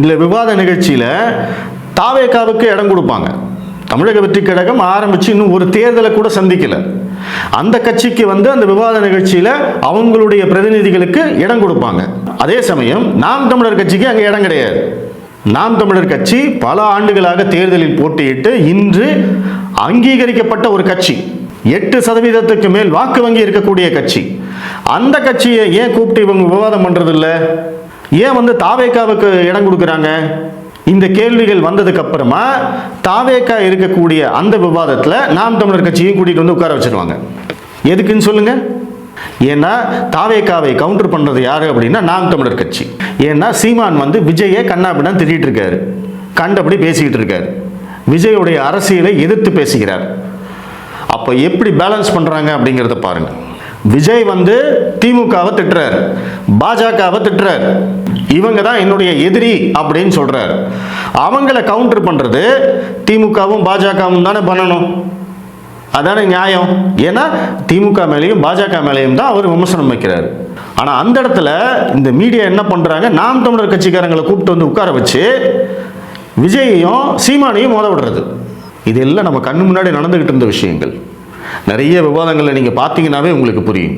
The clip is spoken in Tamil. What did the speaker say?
இல்லை, விவாத நிகழ்ச்சியில் தாவேகாவுக்கு இடம் கொடுப்பாங்க. தமிழக வெற்றி கழகம் ஆரம்பித்து இன்னும் ஒரு தேர்தலை கூட சந்திக்கல. அந்த கட்சிக்கு அந்த விவாத நிகழ்ச்சியில் அவங்களுடைய பிரதிநிதிகளுக்கு இடம் கொடுப்பாங்க. அதே சமயம் நாம் தமிழர் கட்சிக்கு அங்கே இடம் கிடையாது. நாம் தமிழர் கட்சி பல ஆண்டுகளாக தேர்தலில் போட்டியிட்டு இன்று அங்கீகரிக்கப்பட்ட ஒரு கட்சி, 8% மேல் வாக்கு வங்கி இருக்கக்கூடிய கட்சி. அந்த கட்சியை ஏன் கூப்பிட்டு இவங்க விவாதம் பண்றதில்ல? ஏன் தாவேகாவுக்கு இடம் கொடுக்குறாங்க? இந்த கேள்விகள் வந்ததுக்கு அப்புறமா தாவேகா இருக்கக்கூடிய அந்த விவாதத்தில் நாம் தமிழர் கட்சியும் கூட்டிட்டு உட்கார வச்சிருவாங்க. எதுக்குன்னு சொல்லுங்க? ஏன்னா தாவேகாவை கவுண்டர் பண்றது யாரு அப்படின்னா நாம் தமிழர் கட்சி. ஏன்னா சீமான் விஜயை கண்ணாபின்னு திட்டிட்டு இருக்காரு, கண்டபடி பேசிக்கிட்டு இருக்காரு, விஜயுடைய அரசியலை எதிர்த்து பேசுகிறார். அப்ப எப்படி பேலன்ஸ் பண்றாங்க அப்படிங்கிறத பாருங்க. விஜய் திமுகவை திட்டுறாரு, பாஜகவை திட்டுறாரு, இவங்க தான் என்னுடைய எதிரி அப்படின்னு சொல்றாரு. அவங்கள கவுண்டர் பண்றது திமுகவும் பாஜகவும் தானே பண்ணணும். அதான நியாயம். ஏன்னா திமுக மேலேயும் பாஜக மேலேயும் தான் அவர் விமர்சனம் வைக்கிறார். ஆனால் அந்த இடத்துல இந்த மீடியா என்ன பண்ணுறாங்க? நாம் தமிழர் கட்சிக்காரங்களை கூப்பிட்டு உட்கார வச்சு விஜயையும் சீமானையும் மோத விடுறது. இதெல்லாம் நம்ம கண்ணு முன்னாடி நடந்துகிட்டு இருந்த விஷயங்கள். நிறைய விவாதங்களை நீங்கள் பார்த்தீங்கன்னாவே உங்களுக்கு புரியும்.